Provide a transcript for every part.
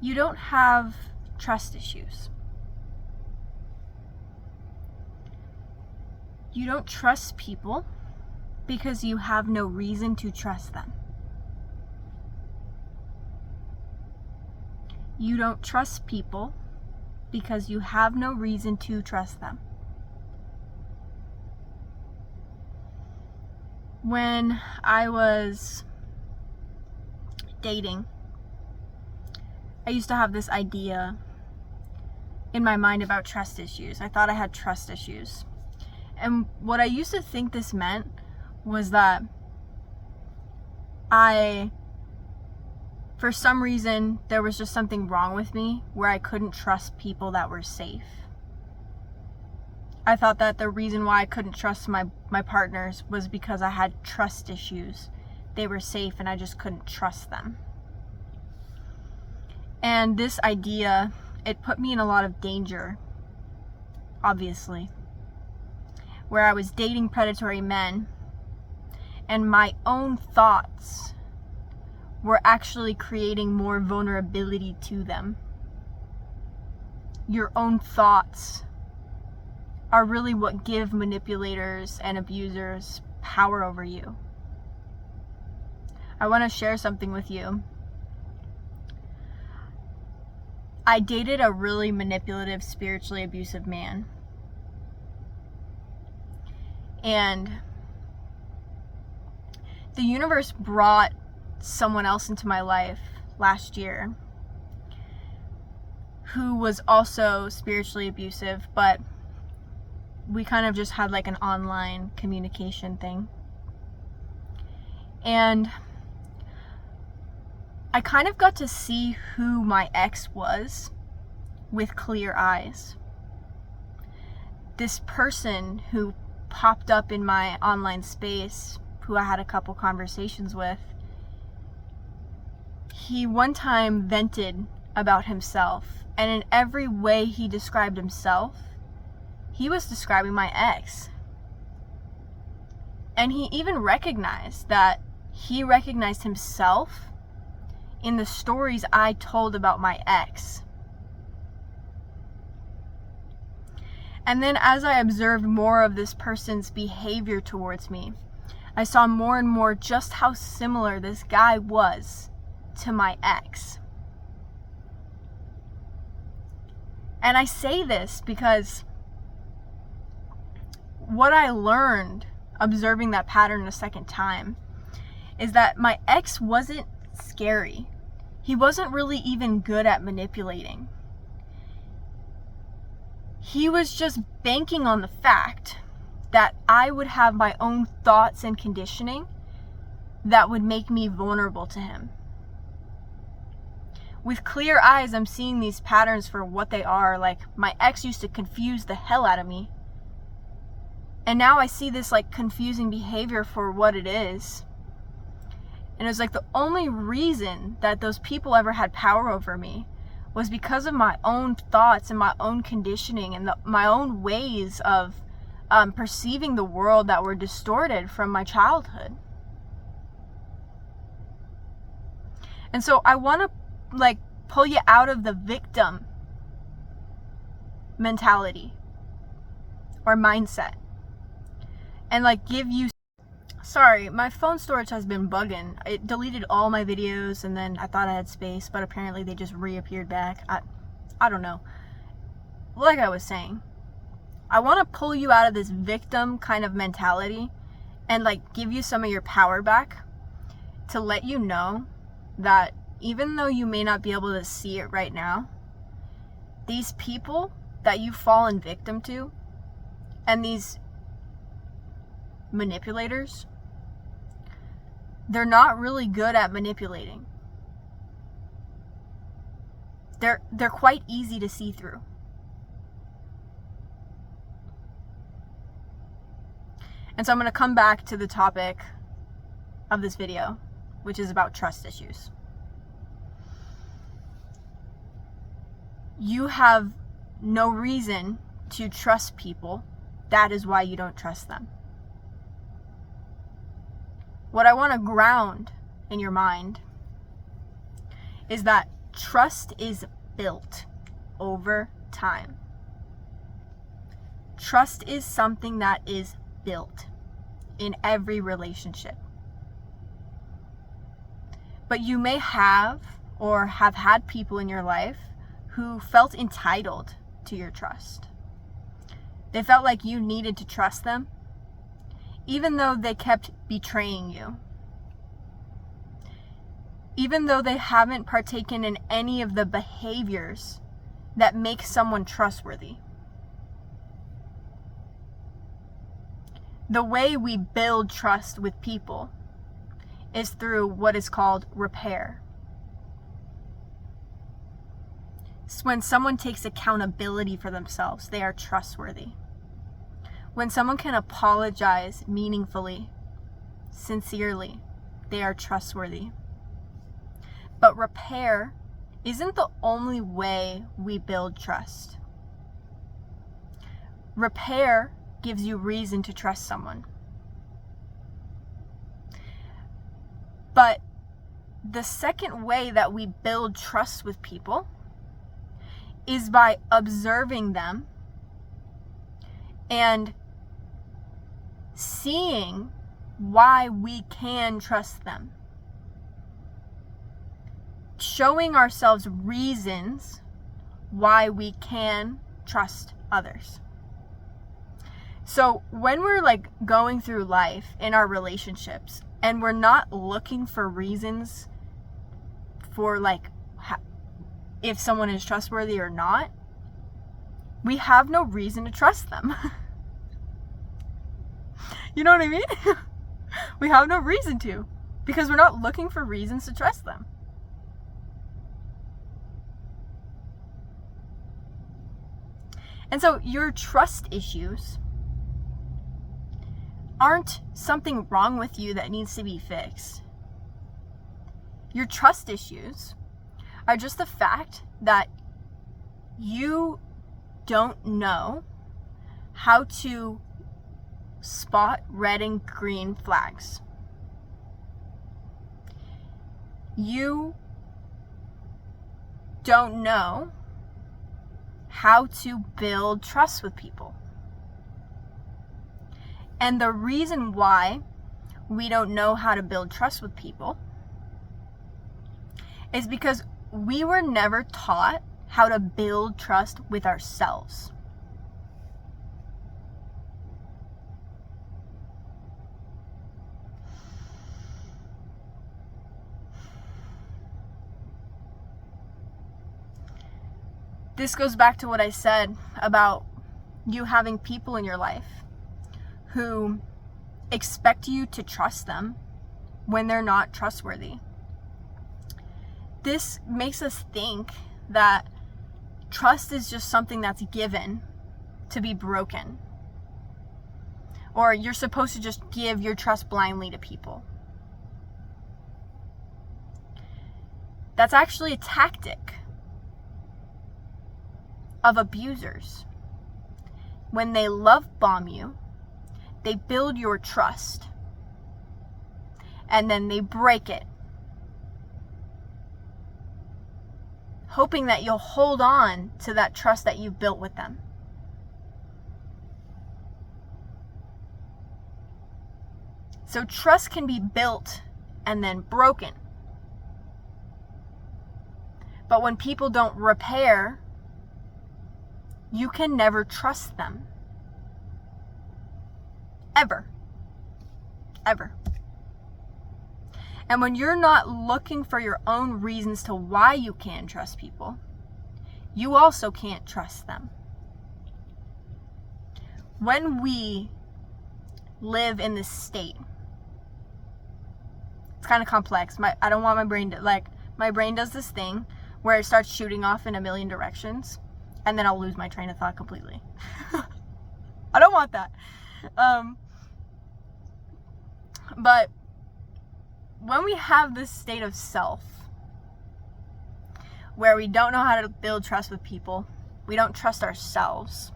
You don't have trust issues. You don't trust people because you have no reason to trust them. You don't trust people because you have no reason to trust them. When I was dating, I used to have this idea in my mind about trust issues. I thought I had trust issues. And what I used to think this meant was that for some reason, there was just something wrong with me where I couldn't trust people that were safe. I thought that the reason why I couldn't trust my partners was because I had trust issues. They were safe and I just couldn't trust them. And this idea, it put me in a lot of danger, obviously, where I was dating predatory men and my own thoughts were actually creating more vulnerability to them. Your own thoughts are really what give manipulators and abusers power over you. I want to share something with you. I dated a really manipulative, spiritually abusive man. And the universe brought someone else into my life last year who was also spiritually abusive, but we kind of just had like an online communication thing. And I kind of got to see who my ex was with clear eyes. This person who popped up in my online space, who I had a couple conversations with, he one time vented about himself, and in every way he described himself, he was describing my ex. And he even recognized that he recognized himself in the stories I told about my ex. And then as I observed more of this person's behavior towards me, I saw more and more just how similar this guy was to my ex. And I say this because what I learned observing that pattern a second time is that my ex wasn't scary. He wasn't really even good at manipulating. He was just banking on the fact that I would have my own thoughts and conditioning that would make me vulnerable to him. With clear eyes, I'm seeing these patterns for what they are. Like, my ex used to confuse the hell out of me. And now I see this like confusing behavior for what it is. And it was like the only reason that those people ever had power over me was because of my own thoughts and my own conditioning and my own ways of perceiving the world that were distorted from my childhood. And so I want to like pull you out of the victim mentality or mindset and like give you... Sorry, my phone storage has been bugging. It deleted all my videos and then I thought I had space, but apparently they just reappeared back. I don't know. Like I was saying, I want to pull you out of this victim kind of mentality and like give you some of your power back to let you know that even though you may not be able to see it right now, these people that you've fallen victim to and these manipulators, they're not really good at manipulating. They're quite easy to see through. And so I'm going to come back to the topic of this video, which is about trust issues. You have no reason to trust people. That is why you don't trust them. What I want to ground in your mind is that Trust is built over time. Trust is something that is built in every relationship. But you may have or have had people in your life who felt entitled to your trust. They felt like you needed to trust them, even though they kept betraying you. Even though they haven't partaken in any of the behaviors that make someone trustworthy. The way we build trust with people is through what is called repair. It's when someone takes accountability for themselves, they are trustworthy. When someone can apologize meaningfully, sincerely, they are trustworthy. But repair isn't the only way we build trust. Repair gives you reason to trust someone. But the second way that we build trust with people is by observing them and seeing why we can trust them. Showing ourselves reasons why we can trust others. So when we're going through life in our relationships and we're not looking for reasons for if someone is trustworthy or not, we have no reason to trust them. You know what I mean? We have no reason to, because we're not looking for reasons to trust them. And so your trust issues aren't something wrong with you that needs to be fixed. Your trust issues are just the fact that you don't know how to spot red and green flags. You don't know how to build trust with people. And the reason why we don't know how to build trust with people is because we were never taught how to build trust with ourselves. This goes back to what I said about you having people in your life who expect you to trust them when they're not trustworthy. This makes us think that trust is just something that's given to be broken. Or you're supposed to just give your trust blindly to people. That's actually a tactic of abusers. When they love bomb you, they build your trust and then they break it, hoping that you'll hold on to that trust that you've built with them. So trust can be built and then broken. But when people don't repair, you can never trust them. Ever. Ever. And when you're not looking for your own reasons to why you can trust people, you also can't trust them. When we live in this state, it's kind of complex. I don't want my brain to, my brain does this thing where it starts shooting off in a million directions, and then I'll lose my train of thought completely. I don't want that. But when we have this state of self, where we don't know how to build trust with people, we don't trust ourselves,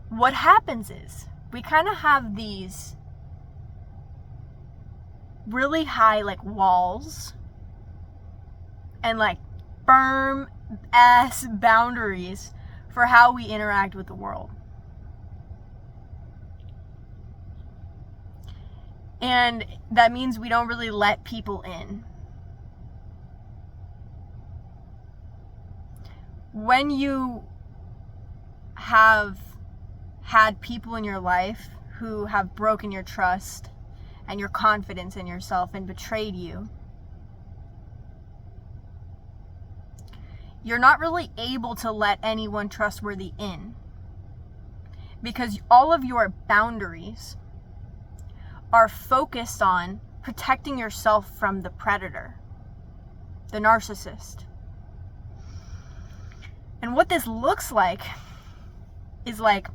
what happens is we kind of have these really high walls and like firm ass boundaries for how we interact with the world. And that means we don't really let people in. When you have had people in your life who have broken your trust and your confidence in yourself and betrayed you, you're not really able to let anyone trustworthy in, because all of your boundaries are focused on protecting yourself from the predator, the narcissist. And what this looks like is like,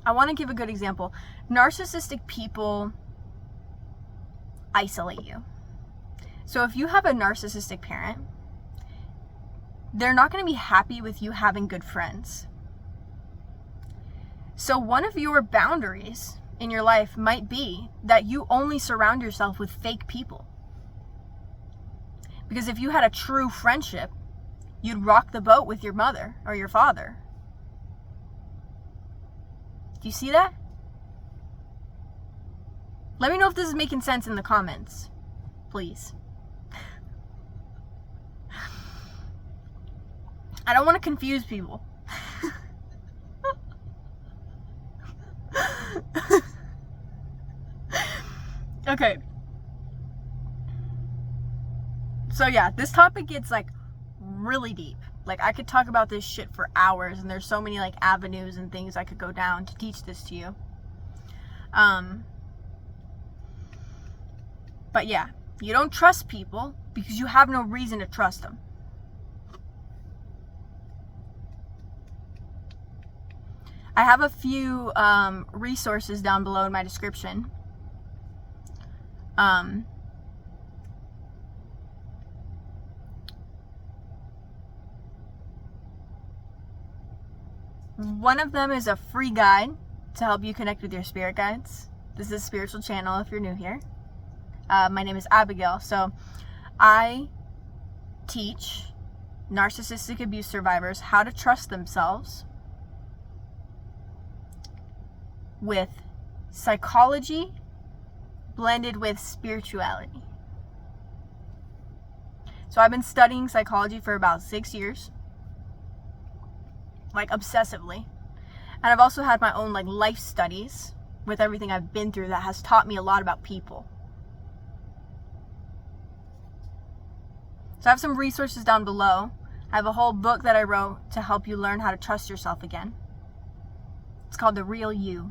I want to give a good example. Narcissistic people isolate you. So if you have a narcissistic parent, they're not going to be happy with you having good friends. So one of your boundaries in your life might be that you only surround yourself with fake people. Because if you had a true friendship, you'd rock the boat with your mother or your father. Do you see that? Let me know if this is making sense in the comments, please. I don't want to confuse people. Okay. So yeah, this topic gets like really deep. Like I could talk about this shit for hours, and there's so many like avenues and things I could go down to teach this to you. But yeah, you don't trust people because you have no reason to trust them. I have a few resources down below in my description. One of them is a free guide to help you connect with your spirit guides. This is a spiritual channel if you're new here. My name is Abigail. So I teach narcissistic abuse survivors how to trust themselves with psychology blended with spirituality. So I've been studying psychology for about 6 years, like obsessively. And I've also had my own like life studies with everything I've been through that has taught me a lot about people. So I have some resources down below. I have a whole book that I wrote to help you learn how to trust yourself again. It's called The Real You.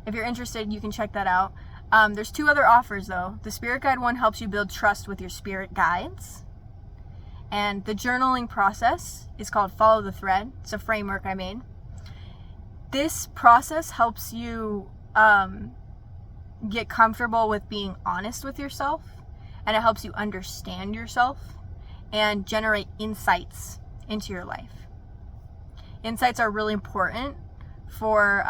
If you're interested, you can check that out. There's 2 other offers though. The Spirit Guide one helps you build trust with your spirit guides. And the journaling process is called Follow the Thread. It's a framework I made. This process helps you get comfortable with being honest with yourself, and it helps you understand yourself and generate insights into your life. Insights are really important for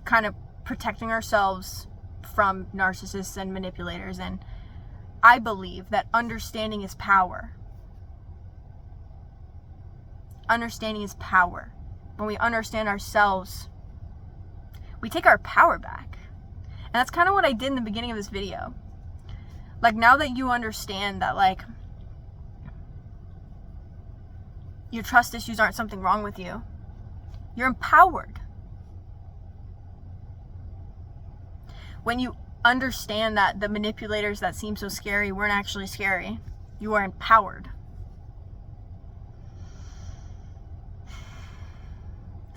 kind of protecting ourselves from narcissists and manipulators. And I believe that understanding is power. Understanding is power. When we understand ourselves, we take our power back. And that's kind of what I did in the beginning of this video. Like, now that you understand that, like, your trust issues aren't something wrong with you, you're empowered. When you understand that the manipulators that seem so scary weren't actually scary, you are empowered.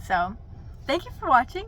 So, thank you for watching.